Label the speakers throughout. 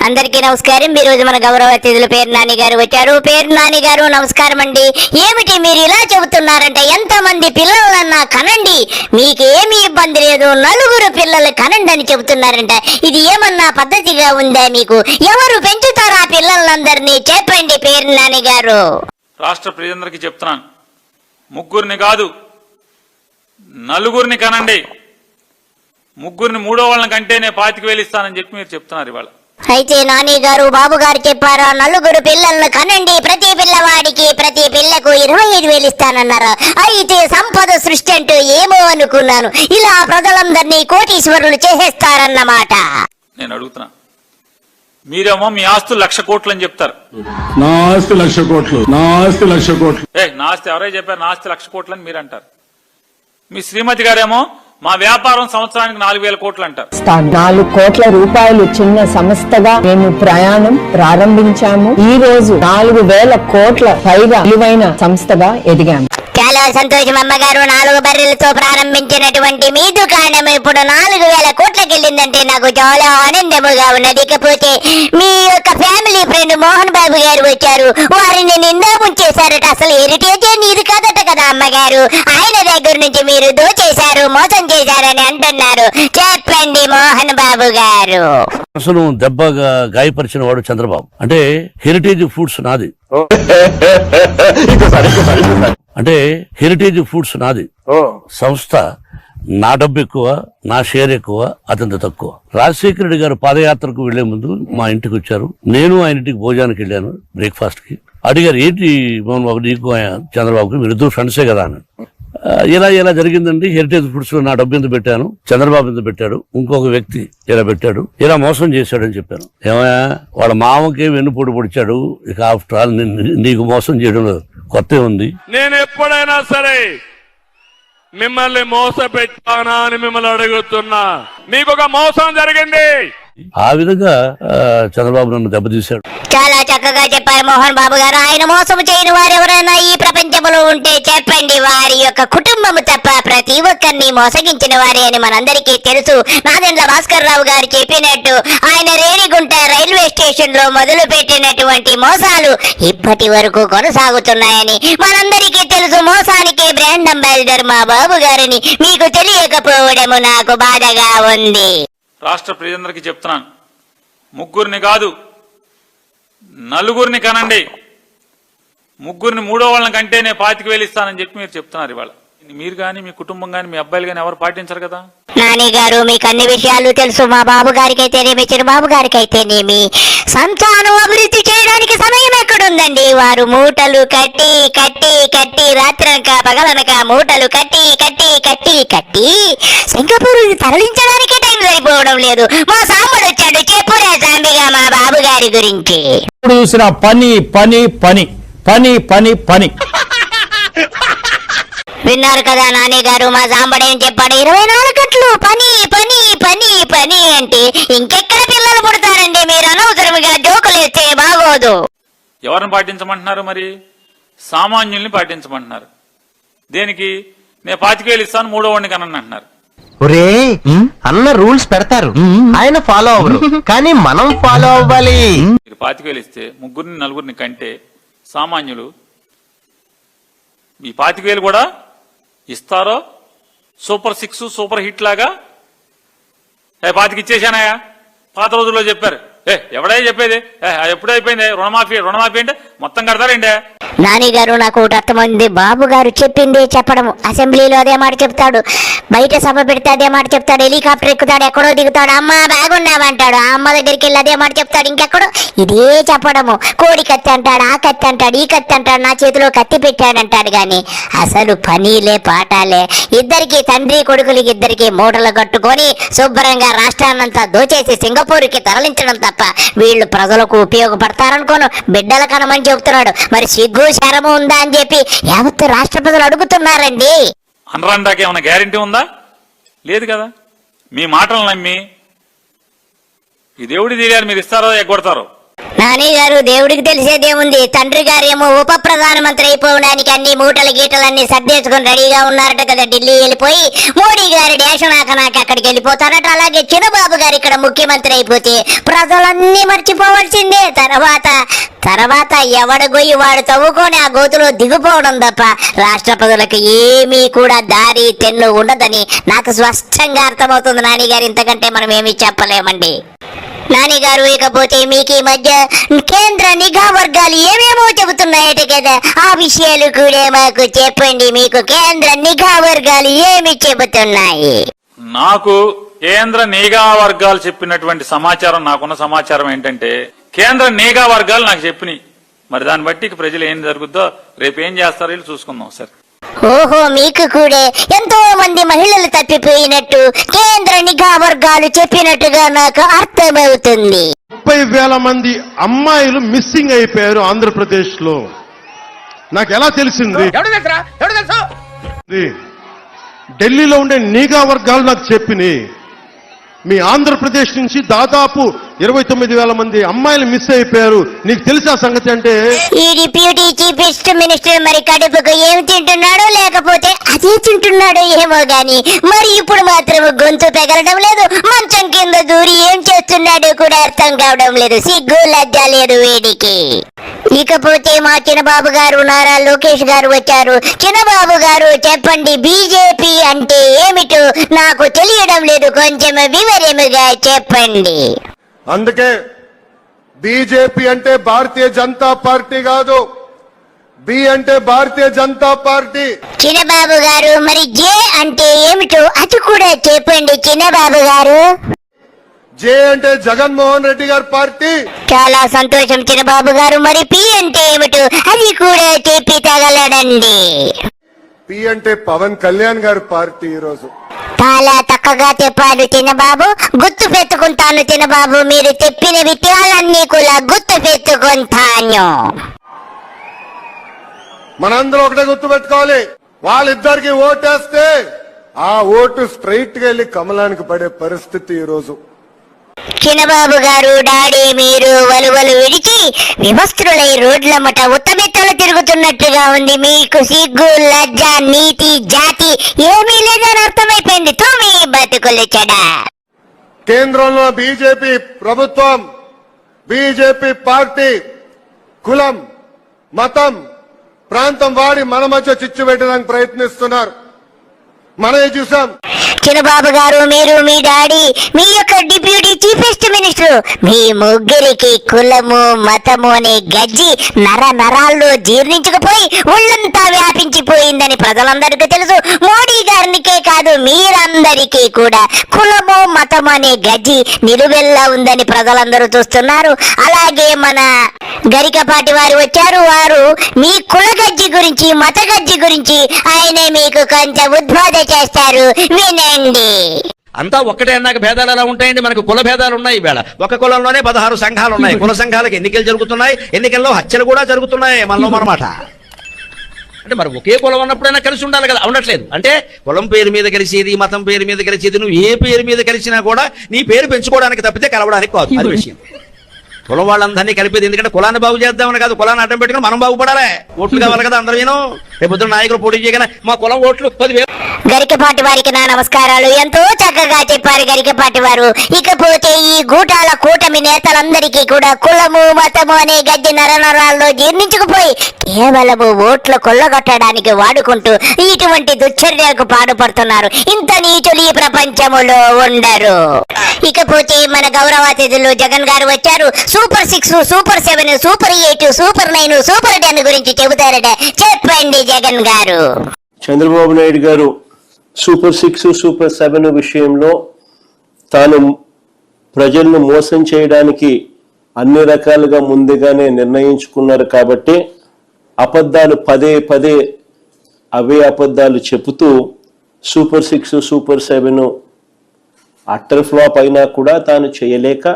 Speaker 1: అందరికీ నమస్కారం. ఈ రోజు మన గౌరవ అతిథులు పేరు నాని గారు వచ్చారు. పేరు నాని గారు నమస్కారం అండి. ఏమిటి మీరు ఇలా చెబుతున్నారంటే, ఎంతమంది పిల్లలన్నా కనండి, మీకేమీ ఇబ్బంది లేదు, 4 పిల్లలు కనండి అని చెబుతున్నారంట. ఇది ఏమన్నా పద్ధతిగా ఉందా మీకు? ఎవరు పెంచుతారు ఆ పిల్లలందరినీ చెప్పండి పేరు నాని గారు.
Speaker 2: రాష్ట్ర ప్రజలందరికీ చెప్తున్నాను, 3 కాదు 4 కనండి. 3 మూడో వాళ్ళని కంటేనే 25,000 ఇస్తానని చెప్పి మీరు చెప్తున్నారు ఇవాళ.
Speaker 1: అయితే నాని గారు, బాబు గారు చెప్పారా 4 పిల్లలను కనండి, ప్రతి పిల్లవాడికి ప్రతి పిల్లకు 25,000 ఇస్తానన్నారా? అయితే సంపద సృష్టి అంటూ ఏమో అనుకున్నాను. ఇలా ప్రజలందరినీ కోటీశ్వరులు చేసేస్తారన్నమాట.
Speaker 2: నేను అడుగుతున్నా, మీరేమో మీ ఆస్తులు 1,00,000 కోట్లు అని చెప్తారు.
Speaker 3: నా ఆస్తి 1,00,000 కోట్లు, నా ఆస్తి 1,00,000 కోట్లు.
Speaker 2: నా ఆస్తి ఎవరై చెప్పారు? నా ఆస్తి 1,00,000 కోట్లు అని మీరు అంటారు. మీ శ్రీమతి గారేమో మా వ్యాపారం సంవత్సరానికి 4,000 కోట్లు అంటారు.
Speaker 4: 4 కోట్ల రూపాయలు చిన్న సంస్థగా మేము ప్రయాణం ప్రారంభించాము. ఈ రోజు 4,000 కోట్ల పైగా విలువైన సంస్థగా ఎదిగాము.
Speaker 1: చాలా సంతోషం అమ్మగారు. 4 బర్రెలతో ప్రారంభించినటువంటి మీ దుకాణం ఇప్పుడు 4,000 కోట్లకి వెళ్ళిందంటే నాకు చాలా ఆనందముగా ఉన్నది. ఇకపోతే మీ యొక్క ఫ్యామిలీ ఫ్రెండ్ మోహన్ బాబు గారు వచ్చారు, వారిని నిందా ముంచేశారట. అసలు హెరిటేజ్ నీది కాదట కదా అమ్మగారు, ఆయన దగ్గర నుంచి మీరు దోచేశారు, మోసం చేశారని అంటున్నారు. చెప్పండి మోహన్ బాబు గారు.
Speaker 5: అసలు దెబ్బగా గాయపరిచిన వాడు చంద్రబాబు. అంటే హెరిటేజ్ ఫుడ్స్ నాది, అంటే హెరిటేజ్ ఫుడ్స్ నాది సంస్థ. నా డబ్బు ఎక్కువ, నా షేర్ ఎక్కువ, అతనిది తక్కువ. రాజశేఖర రెడ్డి గారు పాదయాత్రకు వెళ్లే ముందు మా ఇంటికి వచ్చారు. నేను ఆయన ఇంటికి భోజనానికి వెళ్ళాను, బ్రేక్ఫాస్ట్ కి. అడిగారు, ఏంటి మోహన్ బాబు నీకు చంద్రబాబుకి మీరు ఇద్దరు ఫ్రెండ్సే కదా అని. ఇలా జరిగిందండి. హెరిటేజ్ ఫుడ్స్ లో నా డబ్బు ఎంత పెట్టాను, చంద్రబాబు ఎంత పెట్టాడు, ఇంకొక వ్యక్తి ఇలా పెట్టాడు, ఇలా మోసం చేశాడని చెప్పాను. ఏమయ్యా, వాళ్ళ మామకే వెన్నుపోటు పొడిచాడు, ఇక ఆఫ్టర్ ఆల్ నీకు మోసం చేయడంలో కొత్త ఉంది.
Speaker 6: నేను ఎప్పుడైనా సరే మిమ్మల్ని మోసపెట్టానా అని మిమ్మల్ని అడుగుతున్నా. మీకు ఒక మోసం జరిగింది.
Speaker 5: ఆ విధంగా చంద్రబాబు నన్ను దెబ్బతీశాడు.
Speaker 1: చాలా చక్కగా చెప్పారు మోహన్ బాబు గారు. ఆయన మోసం చేయని వారు ఎవరైనా ఈ ప్రపంచంలో ఉంటే చెప్పండి. వారి యొక్క కుటుంబము తప్ప ప్రతి ఒక్కరిని మోసగించిన వారే అని మనందరికీ తెలుసు. నాదెండ్ల భాస్కర్ రావు గారు చెప్పినట్టు ఆయన రేణిగుంట రైల్వే స్టేషన్ లో మొదలు పెట్టినటువంటి మోసాలు ఇప్పటి వరకు కొనసాగుతున్నాయని మనందరికీ తెలుసు. మోసానికి బ్రాండ్ అంబాసిడర్ మా బాబు గారిని మీకు తెలియకపోవడము నాకు బాధగా ఉంది.
Speaker 2: రాష్ట్ర ప్రజలందరికీ చెప్తున్నాను, 3 కాదు 4 కనండి. 3 మూడో వాళ్ళని కంటేనే 25,000 ఇస్తానని చెప్పి మీరు చెప్తున్నారు ఇవాళ. మీరు కానీ మీ కుటుంబం కానీ మీ అబ్బాయిలు కానీ ఎవరు పాటించరు కదా.
Speaker 1: నాని గారు, మీకు అన్ని విషయాలు తెలుసు. మా బాబు గారికి అయితేనేమి, చిన్నబాబు గారికి అయితేనేమి సంతానం అభివృద్ధి చేయడానికి సమయం ఎక్కడుందండి? వారు మూటలు కట్టి కట్టి కట్టి రాత్రనక పగలనక మూటలు కట్టి కట్టి కట్టి కట్టి సింగపూర్ తరలించడానికే టైం సరిపోవడం లేదు. మా సాంబడు వచ్చాడు, చెప్పురా సాంబిగా మా బాబు గారి గురించి.
Speaker 7: చూసిన పని పని పని పని పని పని
Speaker 1: విన్నారు కదా నాని గారు, మా సాంబడేం చెప్పాడు? 24 గంటలు పని పని పని పని అంటే ఇంకెక్కడ పిల్లలు పుడతారండి? మీరు అనవసరంగా జోకులు వేస్తే బాగోదు.
Speaker 2: ఎవరిని పాటించమంటున్నారు? మరి సామాన్యుల్ని పాటించమంటున్నారు. దేనికి? నేను 25,000 ఇస్తాను, మూడో వాడిని కనండి అంటున్నారు.
Speaker 8: ఒరే అన్న రూల్స్ పెడతారు, ఆయన ఫాలో అవ్వరు, కానీ మనం ఫాలో అవ్వాలి.
Speaker 2: మీరు 25,000 ఇస్తే 3 4 కంటే సామాన్యులు ఈ 25,000 కూడా ఇస్తారో సూపర్ 6 సూపర్ హిట్ లాగా 25 ఇచ్చేసానాయా పాత రోజుల్లో చెప్పారు. ఎవడై చెప్పేది? ఎప్పుడూ అయిపోయింది రుణమాఫీ. రుణమాఫీ అంటే మొత్తం కడతారండి.
Speaker 1: నాని గారు, నాకు ఒకటి అర్థమైంది. బాబు గారు చెప్పింది చెప్పడము. అసెంబ్లీలో అదే మాట చెప్తాడు, బయట సభ పెడితే అదే మాట చెప్తాడు, హెలికాప్టర్ ఎక్కుతాడు, ఎక్కడో దిగుతాడు, అమ్మ బాగున్నావంటాడు, ఆ అమ్మ దగ్గరికి వెళ్ళి అదే మాట చెప్తాడు, ఇంకెక్కడో ఇదే చెప్పడము. కోడి కత్తి అంటాడు, ఆ కత్తి అంటాడు, ఈ కత్తి అంటాడు, నా చేతిలో కత్తి పెట్టాడంటాడు. కానీ అసలు పనిలే పాటాలే. ఇద్దరికి తండ్రి కొడుకులకి ఇద్దరికి మూటలు కట్టుకొని శుభ్రంగా రాష్ట్రాన్నంతా దోచేసి సింగపూర్కి తరలించడం తప్ప వీళ్ళు ప్రజలకు ఉపయోగపడతారనుకోను. బిడ్డల కనమని చెబుతున్నాడు. మరి సిగ్గు శరము ఉందా అని చెప్పి యావత్ రాష్ట్ర ప్రజలు అడుగుతున్నారండి.
Speaker 2: అనరాందాకి ఏమైనా గ్యారెంటీ ఉందా? లేదు కదా. మీ మాటలు నమ్మి ఈ దేవుడి తీరాలు మీరు ఇస్తారో ఎగ్గొడతారో.
Speaker 1: నాని గారు, దేవుడికి తెలిసేదేముంది? తండ్రి గారేమో ఉప ప్రధానమంత్రి అయిపోవడానికి అన్ని మూటల గీటలన్నీ సర్దేసుకుని రెడీగా ఉన్నారట కదా. ఢిల్లీ వెళ్ళిపోయి మోడీ గారి డాష్ నాకు అక్కడికి వెళ్ళిపోతారట. అలాగే చిన్నబాబు గారు ఇక్కడ ముఖ్యమంత్రి అయిపోతే ప్రజలన్నీ మర్చిపోవాల్సిందే. తర్వాత ఎవడ గొయ్యి వాడు తవ్వుకొని ఆ గోతులో దిగిపోవడం తప్ప రాష్ట్ర ప్రజలకు ఏమీ కూడా దారి తెన్ను ఉండదని నాకు స్పష్టంగా అర్థమవుతుంది నాని గారు. ఇంతకంటే మనం ఏమీ చెప్పలేమండి నాని గారు. ఇకపోతే మీకు ఈ మధ్య కేంద్ర నిఘా వర్గాలు ఏమేమో చెబుతున్నాయట కదా, ఆ విషయాలు కూడా మాకు చెప్పండి. మీకు కేంద్ర నిఘా వర్గాలు ఏమి చెబుతున్నాయి?
Speaker 2: నాకు కేంద్ర నిఘా వర్గాలు చెప్పినటువంటి సమాచారం, నాకున్న సమాచారం ఏంటంటే కేంద్ర నిఘా వర్గాలు నాకు చెప్పినాయి. మరి దాన్ని బట్టి ప్రజలు ఏం జరుగుద్దో రేపు ఏం చేస్తారో వీళ్ళు చూసుకుందాం సార్.
Speaker 1: ఓహో, మీకు కూడా ఎంతో మంది మహిళలు తప్పిపోయినట్టు కేంద్ర నిఘా వర్గాలు చెప్పినట్టుగా నాకు అర్థమవుతుంది.
Speaker 9: 30,000 మంది అమ్మాయిలు మిస్సింగ్ అయిపోయారు ఆంధ్రప్రదేశ్ లో. నాకు ఎలా తెలిసింది? ఢిల్లీలో ఉండే నిఘా వర్గాలు నాకు చెప్పినాయి. మీ ఆంధ్రప్రదేశ్ నుంచి దాదాపు 29,000 మంది అమ్మాయిలు మిస్ అయిపోయారు. నీకు తెలిసా సంగతి? అంటే
Speaker 1: ఈ డిప్యూటీ చీఫ్ మినిస్టర్ మరి కడుపుకు ఏం తింటున్నాడో లేకపోతే అదే తింటున్నాడో ఏమో గాని మరి ఇప్పుడు మాత్రం గొంతు పెగలడం లేదు, మంచం కింద దూరి ఏం చేస్తున్నాడో కూడా అర్థం కావడం లేదు. సిగ్గు లజ్జ లేదు వీడికి. ఇకపోతే మా చిన్నబాబు గారు నారా లోకేష్ గారు వచ్చారు. చిన్నబాబు గారు చెప్పండి, బీజేపీ అంటే ఏమిటో నాకు తెలియడం లేదు, కొంచెం వివరముగా చెప్పండి.
Speaker 9: అందుకే బీజేపీ అంటే భారతీయ జనతా పార్టీ కాదు, బి అంటే భారతీయ జనతా పార్టీ.
Speaker 1: చిన్నబాబు గారు మరి జే అంటే ఏమిటో అది కూడా చెప్పండి చిన్నబాబు గారు.
Speaker 9: జే అంటే జగన్మోహన్ రెడ్డి గారి పార్టీ.
Speaker 1: చాలా సంతోషం చిన్నబాబు గారు. మరి పి అంటే ఏమిటో అది కూడా చెప్పి తగలడండి.
Speaker 9: పి అంటే పవన్ కళ్యాణ్ గారి పార్టీ. ఈరోజు
Speaker 1: చాలా తక్కువగా చెప్పారు చిన్నబాబు, గుర్తు పెట్టుకుంటాను చిన్నబాబు. మీరు చెప్పిన విషయాలన్నీ కూడా గుర్తు పెట్టుకుంటాను.
Speaker 9: మనందరం ఒకటే గుర్తు పెట్టుకోవాలి, వాళ్ళిద్దరికి ఓటేస్తే ఆ ఓటు స్ట్రైట్ గా వెళ్ళి కమలానికి పడే పరిస్థితి ఈరోజు.
Speaker 1: చిన్నబాబు గారు, డాడీ మీరు వలువలు విడిచి వివస్త్రులై రోడ్లమ్మట ఉత్తమెత్తలు తిరుగుతున్నట్టుగా ఉంది. మీకు సిగ్గు లజ్జ నీతి జాతి ఏమీ లేదని అర్థమైపోయింది. తోమి బతుకులు చెడా.
Speaker 9: కేంద్రంలో బీజేపీ ప్రభుత్వం, బీజేపీ పార్టీ కులం మతం ప్రాంతం వాడి మన మధ్య చిచ్చు పెట్టడానికి ప్రయత్నిస్తున్నారు. మనమే చూసాం.
Speaker 1: చిన్నబాబు గారు, మీరు మీ డాడీ మీ యొక్క డిప్యూటీ చీఫ్ మినిస్టర్ మీ ముగ్గురికి కులము మతము అనే గజ్జి నరాల్లో జీర్ణించుకుపోయి ఒళ్ళంతా వ్యాపించిపోయిందని ప్రజలందరికీ తెలుసు. మోడీ గారికే కాదు మీరందరికీ కూడా కులము మతము అనే గజ్జి నిలువెల్లా ఉందని ప్రజలందరూ చూస్తున్నారు. అలాగే మన గరికపాటి వారు వచ్చారు. వారు మీ కుల గజ్జి గురించి మత గజ్జి గురించి ఆయనే మీకు కొంచెం ఉద్బోధ చేస్తారు, వినండి.
Speaker 10: అంతా ఒక్కటే అన్నాక భేదాలు ఎలా ఉంటాయండి? మనకు కుల భేదాలు ఉన్నాయి. ఈవేళ ఒక కులంలోనే 16 సంఘాలు ఉన్నాయి. కుల సంఘాలకు ఎన్నికలు జరుగుతున్నాయి, ఎన్నికల్లో హత్యలు కూడా జరుగుతున్నాయి మనలో మనమాట. అంటే మరి ఒకే కులం ఉన్నప్పుడైనా కలిసి ఉండాలి కదా, ఉండట్లేదు. అంటే కులం పేరు మీద కలిసేది, మతం పేరు మీద కలిసేది, నువ్వు ఏ పేరు మీద కలిసినా కూడా నీ పేరు పెంచుకోవడానికి తప్పితే కలవడానికి కాదు. అది విషయం. కులం వాళ్ళందరినీ కలిపేది ఎందుకంటే కులాన్ని బాగు చేద్దామని కాదు, కులాన్ని అడ్డం పెట్టుకుని మనం బాగుపడాలి. ఓట్లు కావాలి కదా అందరూ. రేపు పొద్దున నాయకులు పోటీ చేయగానే మా కులం ఓట్లు 10,000.
Speaker 1: గరికపాటి వారికి నా నమస్కారాలు. ఎంతో చక్కగా చెప్పారు గరికపాటి వారు. ఇకపోతే ఈ గూటాల కూటమి నేతలందరికీ కూడా కులము మతము అనే గజ్జి నరనరాల్లో జీర్ణించుకుపోయి కేవలము ఓట్లు కొల్లగొట్టడానికి వాడుకుంటూ ఇటువంటి దుశ్చర్యలకు పాడుపడుతున్నారు. ఇంత నీచులు ఈ ప్రపంచములో ఉండరు. ఇకపోతే మన గౌరవ అతిథులు జగన్ గారు వచ్చారు. Super 6, super 7, super 8, super 9, super 10 గురించి చెబుతారట. చెప్పండి జగన్ గారు.
Speaker 11: చంద్రబాబు నాయుడు గారు సూపర్ 6, సూపర్ 7 విషయంలో తాను ప్రజలను మోసం చేయడానికి అన్ని రకాలుగా ముందుగానే నిర్ణయించుకున్నారు. కాబట్టి అబద్ధాలు పదే అవే అబద్ధాలు చెబుతూ సూపర్ 6, సూపర్ 7 అట్టర్ ఫ్లాప్ అయినా కూడా తాను చేయలేక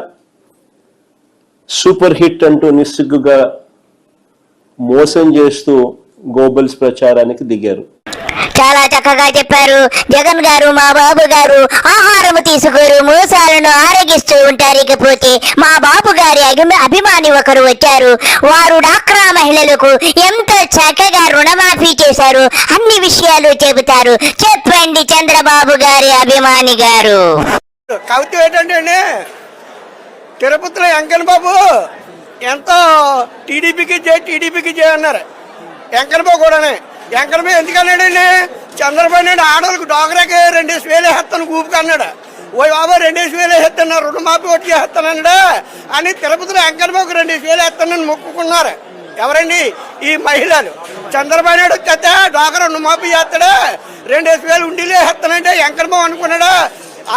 Speaker 11: సూపర్ హిట్ అంటూ నిస్సిగ్గుగా మోసం చేస్తూ గోబల్స్ ప్రచారానికి దిగారు.
Speaker 1: చాలా చక్కగా చెప్పారు. జగన్ గారు, మా బాబు గారు ఆహారం తీసుకోరు, మోసాలను ఆరగిస్తూ ఉంటారు. ఇకపోతే మా బాబు గారి అభిమాని ఒకరు వచ్చారు. వారు డాక్రా మహిళలకు ఎంతో చక్కగా రుణమాఫీ చేశారు. అన్ని విషయాలు చెబుతారు. చెప్పండి చంద్రబాబు గారి అభిమాని గారు.
Speaker 12: కవిత ఏంటంటే తిరుపతిలో వెంకన్న బాబు ఎంతో టీడీపీకి జై అన్నారు. వెంకన్న బాబు కూడానే వెంకన్న బాబు ఎందుకన్నాడండి, చంద్రబాబు నాయుడు ఆడవాళ్ళకి డోగరాకి 2,000 వేస్తాను ఊపుకు అన్నాడు. ఓ బాబా 2,000 వేస్తాను, రుణమాఫీ ఒకటి చేస్తానన్నాడు అని తిరుపతిలో వెంకన్న బాబుకి 2,000 వేస్తానని మొక్కుకున్నారు. ఎవరండి? ఈ మహిళలు. చంద్రబాబు నాయుడు వచ్చేస్తే డోగరా రుణమాఫీ చేస్తాడు, 2,000 ఉండిలే వేస్తానంటే వెంకన్న బాబు అనుకున్నాడు.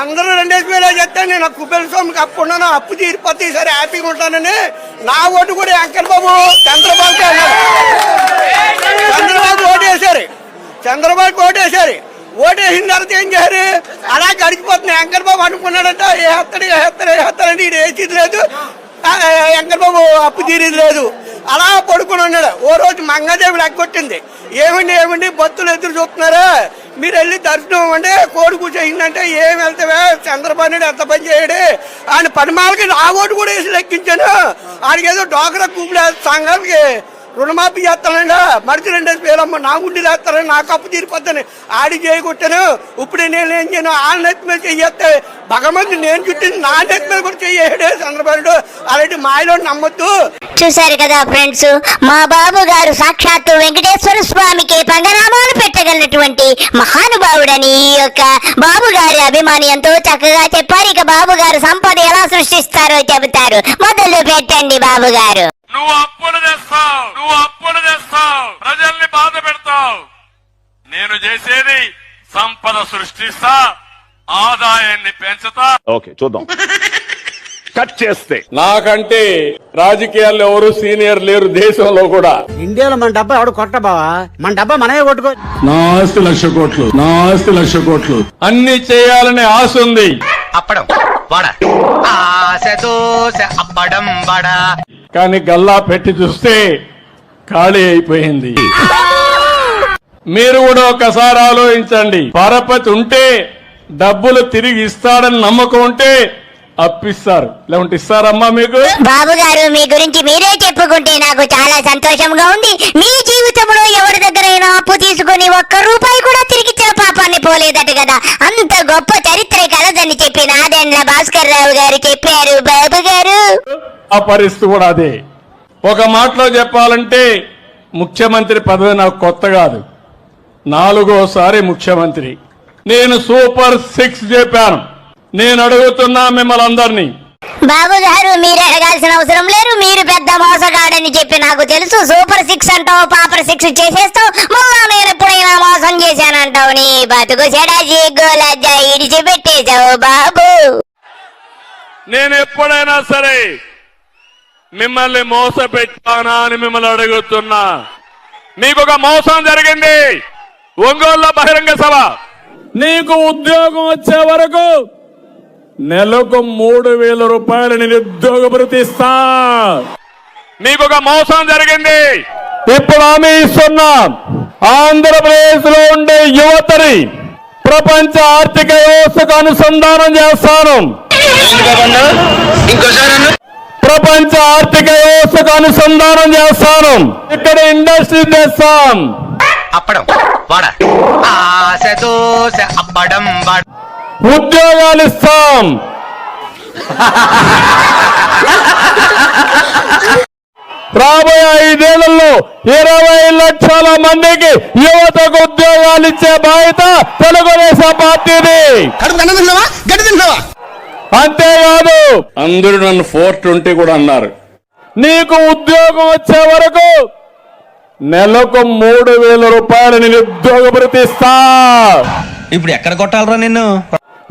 Speaker 12: అందరూ 2,000 చేస్తే నేను కుబేర స్వామికి అప్పు ఉన్నాను, అప్పు తీరిపోతే ఈసారి హ్యాపీగా ఉంటానని నా ఓటు కూడా వెంకన్న బాబు చంద్రబాబుకి అన్నాడు. చంద్రబాబు ఓటేశారు. ఓటేసిన తర్వాత ఏం చేశారు? అలా గడిచిపోతుంది. వెంకన్న బాబు అనుకున్నాడంట వేస్తాడంటే ఇది వేసేది లేదు, వెంకన్న బాబు అప్పు తీరేది లేదు. అలా పడుకుని ఉన్నాడు. ఓ రోజు మంగదేవి లెక్కొట్టింది. ఏమండి భక్తులు ఎదురు చూస్తున్నారా, మీరు వెళ్ళి దర్శనం ఇవ్వండి, కోడి కూర్చోయిందంటే ఏం వెళ్తావే, చంద్రబాబు నాయుడు ఎంత పని చేయడు ఆయన పనిమాలకి నా ఓటు కూడా వేసి లెక్కించాను. ఆయనకి ఏదో డోకరా కూపులే సంఘాలకి రుణమాఫీ చేస్తానండి, మరిచి 2,000 నా గుండి వేస్తానని, నాకు అప్పు తీరిపోతాను ఆడి చేయగొట్టాను. ఇప్పుడు నేను ఏం చేయను, వాళ్ళ నెత్తి మీద చెయ్యేస్తే భగవంతుడు నేను చుట్టింది నా నెత్తి మీద కూడా చెయ్యాడు చంద్రబాబు. అలాంటి మాయలో నమ్మొద్దు.
Speaker 1: చూశారు కదా ఫ్రెండ్స్, మా బాబు గారు సాక్షాత్తు వెంకటేశ్వర స్వామికి పంగనామాలు పెట్టగలిగినటువంటి మహానుభావుడని ఈ యొక్క బాబు గారి అభిమాని ఎంతో చక్కగా చెప్పారు. ఇక బాబు గారు సంపద ఎలా సృష్టిస్తారో చెబుతారు. మొదలు పెట్టండి బాబు గారు.
Speaker 6: నువ్వు అప్పులు తెస్తావు, ప్రజల్ని బాధ పెడతావు. నేను చేసేది సంపద సృష్టిస్తా, ఆదాయాన్ని పెంచుతా.
Speaker 3: ఓకే చూద్దాం. కట్ చేస్తే నాకంటే రాజకీయాల్లో ఎవరు సీనియర్ లేరు దేశంలో కూడా.
Speaker 12: ఇండియాలో మన డబ్బా ఎవడు కొట్ట బావా, మన డబ్బా మనమే కొట్టుకో.
Speaker 3: నా ఆస్తి 1,00,00,000 కోట్లు. అన్ని చేయాలనే ఆశ ఉంది.
Speaker 8: అప్పడం వడ ఆశ దోశ అప్పడం వడ.
Speaker 3: కానీ గల్లా పెట్టి చూస్తే ఖాళీ అయిపోయింది. మీరు కూడా ఒకసారి ఆలోచించండి. పరపతి ఉంటే డబ్బులు తిరిగి ఇస్తాడని నమ్మకం ఉంటే అప్పిస్తారు, లేకుంటే ఇస్తారమ్మా మీకు?
Speaker 1: బాబు గారు మీ గురించి మీరే చెప్పుకుంటే నాకు చాలా సంతోషంగా ఉంది. మీ జీవితంలో ఎవరి దగ్గరైనా అప్పు తీసుకుని 1 రూపాయి కూడా తిరిగిచ్చిన పాపాన్ని పోలేదట కదా. అంత గొప్ప చరిత్ర కలదని చెప్పి నాదెండ్ల భాస్కర్ రావు గారు చెప్పారు. బాబు గారు
Speaker 3: ఆ పరిస్థితి కూడా అదే. ఒక మాటలో చెప్పాలంటే ముఖ్యమంత్రి పదవి నాకు కొత్త కాదు, 4వ ముఖ్యమంత్రి. నేను సూపర్ 6 చెప్పాను. నేను అడుగుతున్నా మిమ్మల్ని అందరినీ.
Speaker 1: బాబు గారు మీరు అడగాల్సిన అవసరం లేదు, మీరు పెద్ద మోసగాడని చెప్పి నాకు తెలుసు. సూపర్ 6 అంటావు, పాపర్ 6 చేసేస్తావు, మళ్ళా నేను ఎప్పుడైనా మోసం చేశానంటావు. నీ బతుకు చెడాజీ గోలజ్జ ఇడిచిపెట్టేశావు బాబు.
Speaker 6: నేను ఎప్పుడైనా సరే మిమ్మల్ని మోసపెట్టానా అని మిమ్మల్ని అడుగుతున్నా. మీకు ఒక మోసం జరిగింది ఒంగోలులో బహిరంగ సభ.
Speaker 3: నీకు ఉద్యోగం వచ్చే వరకు నెలకు 3,000 రూపాయలు నిరుద్యోగ భృతి ఇస్తా.
Speaker 6: మీకు ఒక మోసం జరిగింది.
Speaker 3: ఇప్పుడు హామీ ఇస్తున్నా, ఆంధ్రప్రదేశ్ లో ఉండే యువతని ప్రపంచ ఆర్థిక వ్యవస్థకు అనుసంధానం చేస్తాను. ప్రపంచ ఆర్థిక వ్యవస్థకు అనుసంధానం చేస్తాను. ఇక్కడ ఇండస్ట్రీ తెస్తాం.
Speaker 8: అప్పడం వడ ఆశ దోశ అప్పడం వడ.
Speaker 3: ఉద్యోగాలు ఇస్తాం. రాబోయే 5 ఏళ్లలో 20 లక్షల మందికి యువతకు ఉద్యోగాలు ఇచ్చే బాధ్యత తెలుగుదేశం పార్టీది. అంతేకాదు అందరూ నన్ను 420 కూడా అన్నారు. నీకు ఉద్యోగం వచ్చే వరకు నెలకు 3,000 రూపాయలు నిరుద్యోగ భృతి ఇస్తా.
Speaker 8: ఇప్పుడు ఎక్కడ కొట్టాలరా నిన్ను?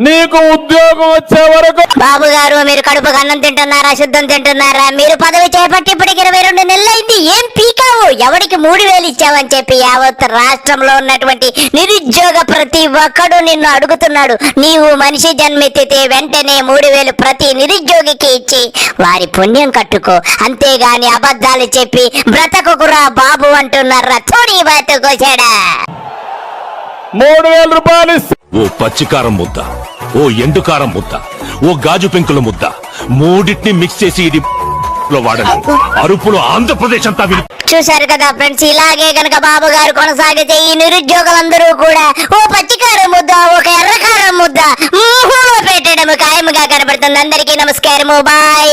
Speaker 3: నీకు ఉద్యోగం వచ్చే వరకు.
Speaker 1: బాబు గారు మీరు కడుపుకు అన్నం తింటున్నారా, శుద్ధం తింటున్నారా? మీరు పదవి చేపట్టి ఇప్పటికి 22 నెలలైంది. ఏం పీకావు? ఎవరికి 3,000 ఇచ్చావని చెప్పి యావత్ రాష్ట్రంలో ఉన్నటువంటి నిరుద్యోగ ప్రతి ఒక్కడు నిన్ను అడుగుతున్నాడు. నీవు మనిషి జన్మెత్తితే వెంటనే 3,000 ప్రతి నిరుద్యోగికి ఇచ్చి వారి పుణ్యం కట్టుకో, అంతేగాని అబద్ధాలు చెప్పి బ్రతకుకురా బాబు అంటున్నారా? తోడి బతుకోసాడా.
Speaker 3: 3,000 రూపాయలు ఇస్తే
Speaker 6: ఓ పచ్చికారం ముద్ద, ఓ ఎండుకారం ముద్ద, ఓ గాజు పెంకుల ముద్ద, మూడింటిని మిక్స్ చేసి ఇది వాడండి. అరుపులు ఆంధ్రప్రదేశ్ అంతా
Speaker 1: చూశారు కదా ఫ్రెండ్స్, ఇలాగే గనక బాబు గారు కొనసాగితే ఈ నిరుద్యోగులందరూ కూడా ఓ పచ్చికారం ముద్ద, ఒక ఎర్రకారం ముద్ద పెట్టడం ఖాయముగా కనబడుతుంది. అందరికీ నమస్కారము, బాయ్.